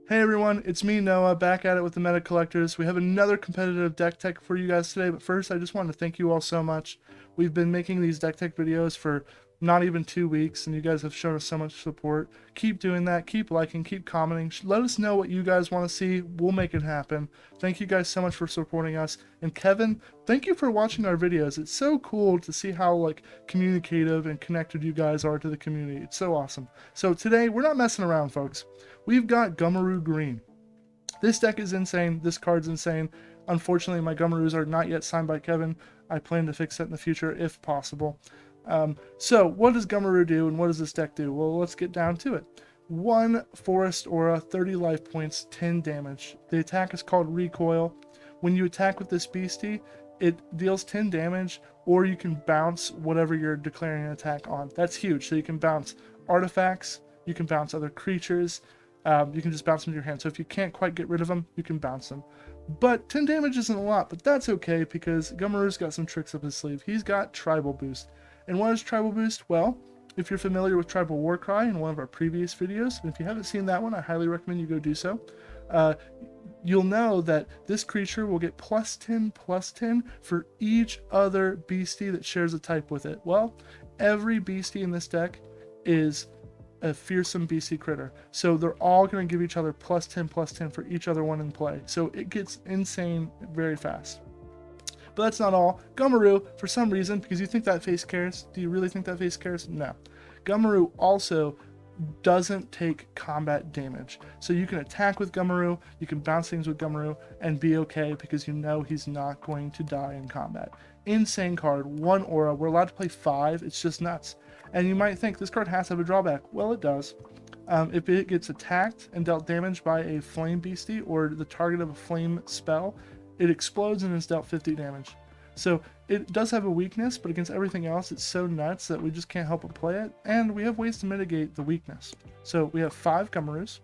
Hey everyone, it's me Noah, back at it with the Meta Collectors. We have another competitive deck tech for you guys today, but first I just want to thank you all so much. We've been making these deck tech videos for not even 2 weeks, and you guys have shown us so much support. Keep doing that, keep liking, keep commenting. Let us know what you guys want to see. We'll make it happen. Thank you guys so much for supporting us. And Kevin, thank you for watching our videos. It's so cool to see how communicative and connected you guys are to the community. It's so awesome. So today, we're not messing around, folks. We've got Gummaroo Green. This deck is insane. This card's insane. Unfortunately, my Gummaroos are not yet signed by Kevin. I plan to fix that in the future if possible. So what does Gummaroo do and what does this deck do? Well, let's get down to it. 1 Forest Aura, 30 life points, 10 damage. The attack is called Recoil. When you attack with this beastie, it deals 10 damage, or you can bounce whatever you're declaring an attack on. That's huge. So you can bounce artifacts, you can bounce other creatures, you can just bounce them to your hand. So if you can't quite get rid of them, you can bounce them. But 10 damage isn't a lot, but that's okay because Gummaroo's got some tricks up his sleeve. He's got Tribal Boost. And what is Tribal Boost? Well, if you're familiar with Tribal Warcry in one of our previous videos, and if you haven't seen that one, I highly recommend you go do so. You'll know that this creature will get +10/+10 for each other beastie that shares a type with it. Well, every beastie in this deck is a fearsome beastie critter, so they're all going to give each other +10/+10 for each other one in play, so it gets insane very fast. But that's not all. Gummaroo, for some reason, because you think that face cares, do you really think that face cares? No. Gummaroo also doesn't take combat damage, so you can attack with Gummaroo, you can bounce things with Gummaroo, and be okay because you know he's not going to die in combat. Insane card, 1 aura, we're allowed to play 5, it's just nuts. And you might think this card has to have a drawback. Well, it does. If it gets attacked and dealt damage by a flame beastie or the target of a flame spell, it explodes and is dealt 50 damage. So it does have a weakness, but against everything else, it's so nuts that we just can't help but play it. And we have ways to mitigate the weakness. So we have 5 Gummaroos.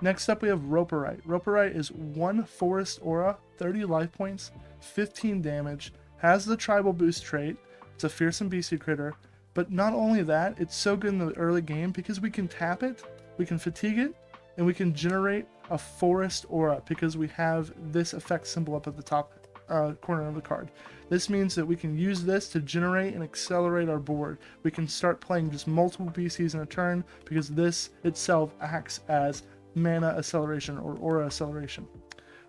Next up, we have Roperite. Roparite is 1 Forest Aura, 30 life points, 15 damage, has the Tribal Boost trait. It's a fearsome beastie critter, but not only that, it's so good in the early game because we can tap it, we can fatigue it, and we can generate a Forest Aura because we have this effect symbol up at the top corner of the card. This means that we can use this to generate and accelerate our board. We can start playing just multiple beasties in a turn because this itself acts as mana acceleration or aura acceleration.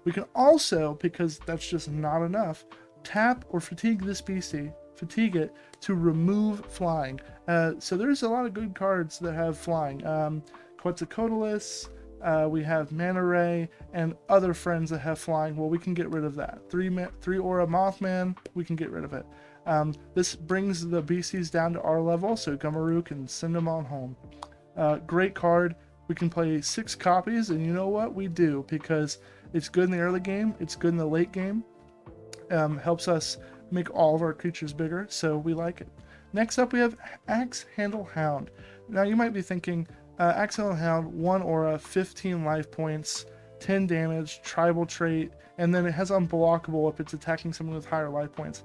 We can also, because that's just not enough, tap or fatigue this beastie, fatigue it to remove flying. So there's a lot of good cards that have flying. Quetzalcoatlus, we have Mana Ray, and other friends that have flying. Well, we can get rid of that. 3 aura Mothman, we can get rid of it. This brings the beasties down to our level, so Gummaroo can send them on home. Great card. We can play 6 copies, and you know what? We do, because it's good in the early game, it's good in the late game. Helps us make all of our creatures bigger, so we like it. Next up, we have Axehandle Hound. Now, you might be thinking, Axehandle Hound, 1 aura, 15 life points, 10 damage, tribal trait, and then it has unblockable if it's attacking someone with higher life points.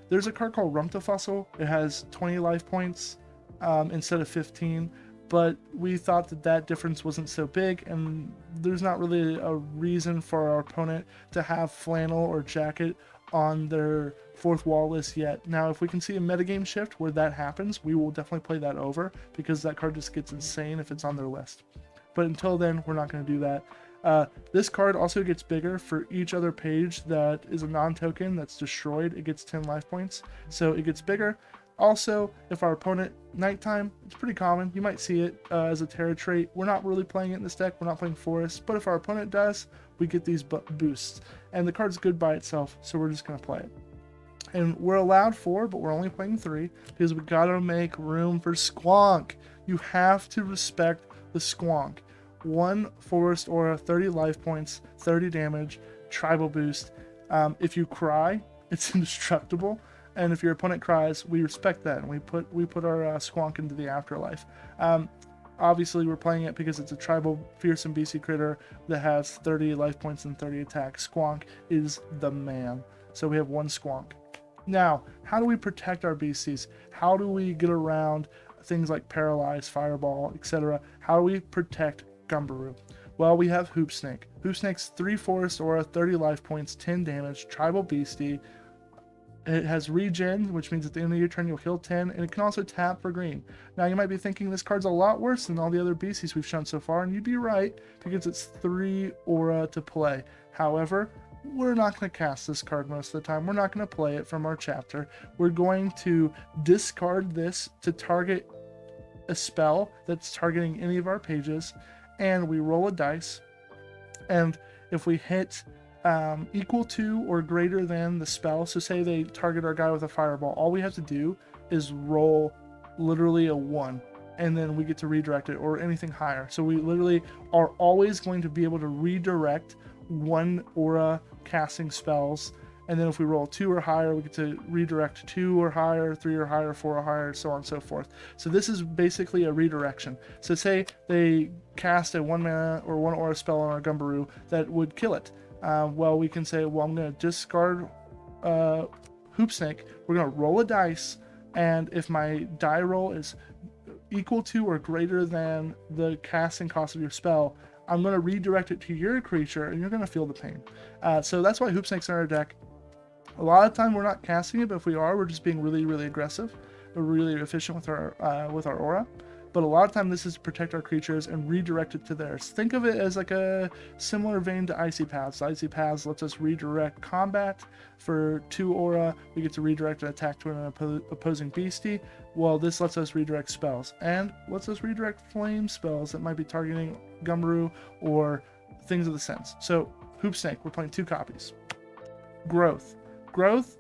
There's a card called Rumptafusel. It has 20 life points instead of 15, but we thought that difference wasn't so big, and there's not really a reason for our opponent to have flannel or jacket on their 4th wall list yet. Now, if we can see a metagame shift where that happens, we will definitely play that over because that card just gets insane if it's on their list. But until then, we're not going to do that. This card also gets bigger for each other page that is a non-token that's destroyed. It gets 10 life points, so it gets bigger. Also, if our opponent, nighttime, it's pretty common. You might see it as a terror trait. We're not really playing it in this deck. We're not playing forest, but if our opponent does, we get these boosts. And the card's good by itself, so we're just going to play it. And we're allowed 4, but we're only playing 3 because we got to make room for Squonk. You have to respect the Squonk. 1 Forest Aura, 30 life points, 30 damage, Tribal Boost. If you cry, it's indestructible. And if your opponent cries, we respect that, and we put our Squonk into the afterlife. Obviously, we're playing it because it's a tribal fearsome beastie critter that has 30 life points and 30 attack. Squonk is the man. So we have 1 Squonk. Now, how do we protect our beasties? How do we get around things like Paralyze, Fireball, etc.? How do we protect Gumberoo? Well, we have Hoop Snake. Hoop Snake's 3 Forest Aura, 30 life points, 10 damage, Tribal Beastie. It has regen, which means at the end of your turn you'll heal 10, and it can also tap for green. Now you might be thinking this card's a lot worse than all the other beasties we've shown so far, and you'd be right, because it's 3 aura to play. However, we're not going to cast this card most of the time. We're not going to play it from our chapter. We're going to discard this to target a spell that's targeting any of our pages, and we roll a dice, and if we hit equal to or greater than the spell, so say they target our guy with a fireball, all we have to do is roll literally a 1, and then we get to redirect it, or anything higher. So we literally are always going to be able to redirect 1 aura casting spells, and then if we roll 2 or higher, we get to redirect 2 or higher, 3 or higher, 4 or higher, so on and so forth. So this is basically a redirection. So say they cast a 1 mana or 1 aura spell on our Gumberoo that would kill it. Well, we can say, well, I'm going to discard Hoop Snake. We're going to roll a dice, and if my die roll is equal to or greater than the casting cost of your spell, I'm going to redirect it to your creature, and you're going to feel the pain. So that's why Hoop Snake's in our deck. A lot of the time we're not casting it, but if we are, we're just being really, really aggressive. We're really efficient with our aura. But a lot of time this is to protect our creatures and redirect it to theirs. Think of it as like a similar vein to Icy Paths. Icy Paths lets us redirect combat for 2 aura. We get to redirect an attack to an opposing beastie. Well, this lets us redirect spells, and lets us redirect flame spells that might be targeting Gummaroo or things of the sense. So Hoop Snake, we're playing 2 copies. Growth. Growth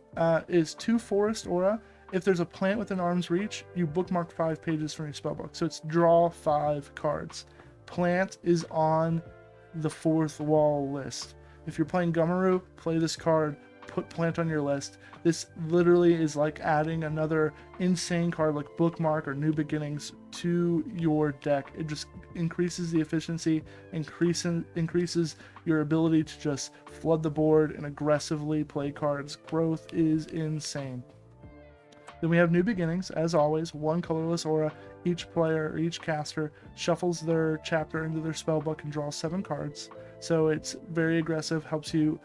is 2 Forest Aura. If there's a plant within arm's reach, you bookmark 5 pages from your spellbook. So it's draw 5 cards. Plant is on the 4th wall list. If you're playing Gummaroo, play this card, put plant on your list. This literally is like adding another insane card like Bookmark or New Beginnings to your deck. It just increases the efficiency, increases your ability to just flood the board and aggressively play cards. Growth is insane. Then we have New Beginnings, as always, 1 colorless aura. Each player or each caster shuffles their chapter into their spellbook and draws 7 cards. So it's very aggressive, helps you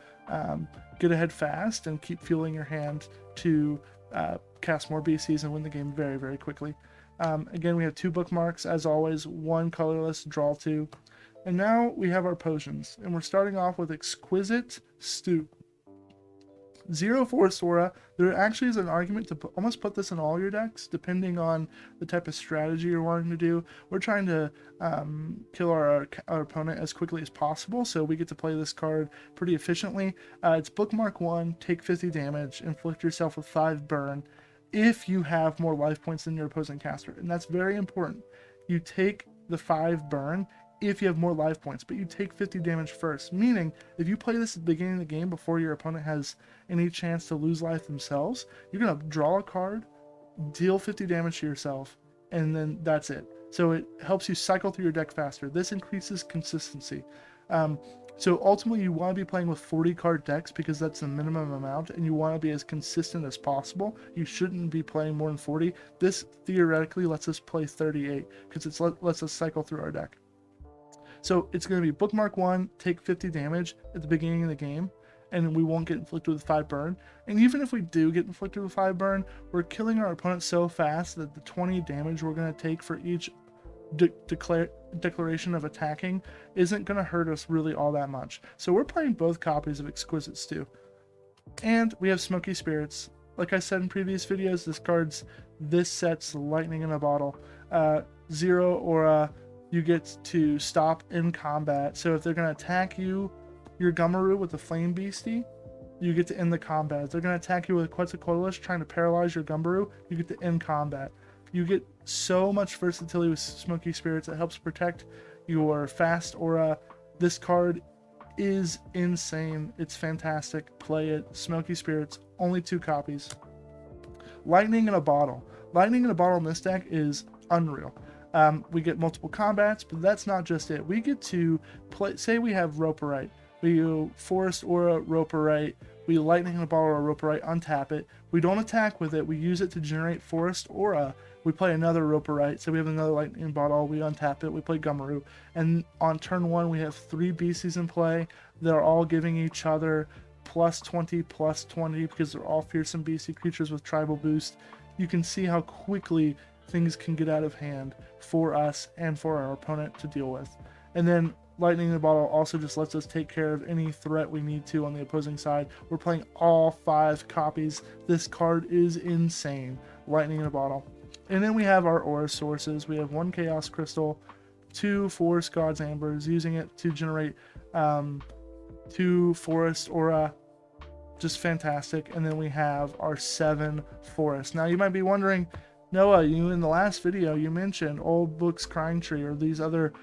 get ahead fast and keep fueling your hand to cast more BCs and win the game very, very quickly. Again, we have 2 bookmarks, as always, 1 colorless, draw 2. And now we have our potions, and we're starting off with Exquisite Stew. 0 Forest Aura. There actually is an argument to almost put this in all your decks, depending on the type of strategy you're wanting to do. We're trying to kill our opponent as quickly as possible, so we get to play this card pretty efficiently. It's Bookmark 1, take 50 damage, inflict yourself with 5 burn if you have more life points than your opposing caster, and that's very important. You take the 5 burn if you have more life points, but you take 50 damage first, meaning if you play this at the beginning of the game before your opponent has any chance to lose life themselves, you're going to draw a card, deal 50 damage to yourself, and then that's it. So it helps you cycle through your deck faster. This increases consistency. So ultimately you want to be playing with 40 card decks because that's the minimum amount, and you want to be as consistent as possible. You shouldn't be playing more than 40. This theoretically lets us play 38 because it lets us cycle through our deck. So it's going to be Bookmark 1, take 50 damage at the beginning of the game, and we won't get inflicted with 5 burn. And even if we do get inflicted with 5 burn, we're killing our opponent so fast that the 20 damage we're going to take for each declaration of attacking isn't going to hurt us really all that much. So we're playing both copies of Exquisite Stew. And we have Smokey Spirits. Like I said in previous videos, this set's lightning in a bottle. 0 aura. You get to stop in combat. So if they're going to attack you, your Gummaroo with the Flame Beastie, you get to end the combat. If they're going to attack you with Quetzalcoatlus trying to paralyze your Gumbaroo, you get to end combat. You get so much versatility with Smokey Spirits. It helps protect your fast aura. This card is insane. It's fantastic. Play it. Smokey Spirits, only 2 copies. Lightning in a Bottle. Lightning in a Bottle in this deck is unreal. We get multiple combats, but that's not just it. We get to play, say we have Roperite. We go Forest Aura, Roperite. We Lightning in a Bottle or Roperite, untap it. We don't attack with it. We use it to generate Forest Aura, We play another Roperite, so we have another lightning bottle. We untap it. We play Gummaroo, and on turn 1 we have 3 beasties in play. They're all giving each other +20/+20 because they're all fearsome beastie creatures with tribal boost. You can see how quickly things can get out of hand for us and for our opponent to deal with. And then Lightning in the Bottle also just lets us take care of any threat we need to on the opposing side. We're playing all 5 copies. This card is insane. Lightning in a Bottle. And then we have our aura sources. We have 1 Chaos Crystal, 2 Forest Gods Ambers, using it to generate 2 Forest Aura. Just fantastic. And then we have our 7 Forest. Now you might be wondering, Noah, you in the last video you mentioned Old Book's Crying Tree or these other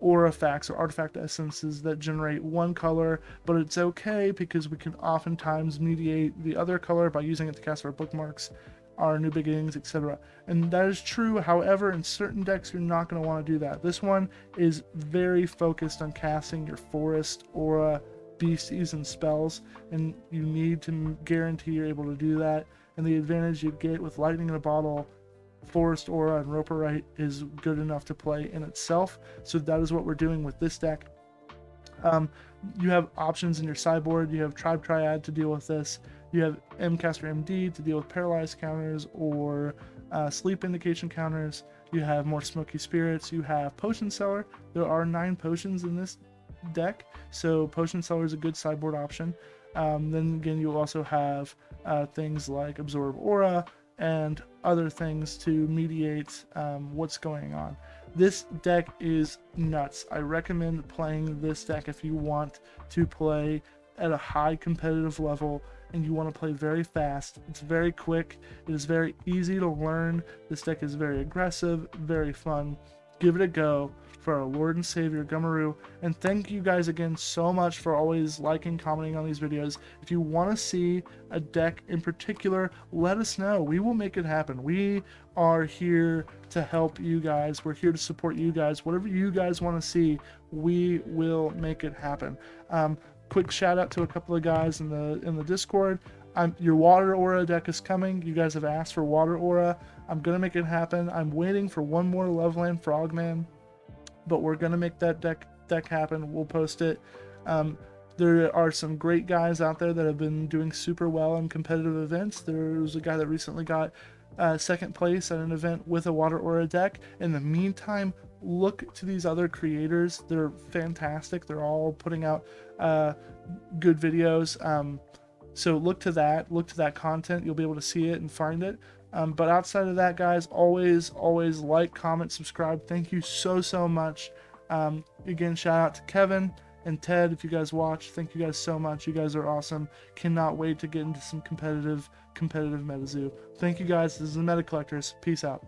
aura facts or artifact essences that generate 1 color, but it's okay because we can oftentimes mediate the other color by using it to cast our bookmarks, our new beginnings, etc. And that is true. However, in certain decks you're not going to want to do that. This one is very focused on casting your forest aura beasties and spells, and you need to guarantee you're able to do that. And the advantage you get with Lightning in a Bottle, Forest Aura, and Roperite is good enough to play in itself. So that is what we're doing with this deck. You have options in your sideboard. You have Tribe Triad to deal with this. You have Mcaster MD to deal with paralyzed counters or sleep indication counters. You have more Smokey Spirits. You have Potion Seller. There are 9 potions in this deck, so Potion Seller is a good sideboard option. Then again, you'll also have things like Absorb Aura and other things to mediate what's going on. This deck is nuts. I recommend playing this deck if you want to play at a high competitive level and you want to play very fast. It's very quick. It is very easy to learn. This deck is very aggressive, very fun. Give it a go for our Lord and Savior Gummaroo. And thank you guys again so much for always liking, commenting on these videos. If you want to see a deck in particular, let us know. We will make it happen. We are here to help you guys. We're here to support you guys. Whatever you guys want to see, we will make it happen. Quick shout out to a couple of guys in the Discord. Your Water Aura deck is coming. You guys have asked for Water Aura. I'm gonna make it happen. I'm waiting for one more Loveland Frogman, but we're gonna make that deck happen. We'll post it. There are some great guys out there that have been doing super well in competitive events. There was a guy that recently got second place at an event with a Water Aura deck. In the meantime, look to these other creators. They're fantastic. They're all putting out good videos. So look to that content. You'll be able to see it and find it. But outside of that, guys, always like, comment, subscribe. Thank you so much. Again, shout out to Kevin and Ted if you guys watch. Thank you guys so much. You guys are awesome. Cannot wait to get into some competitive Metazoo. Thank you guys. This is the Meta Collectors. Peace out.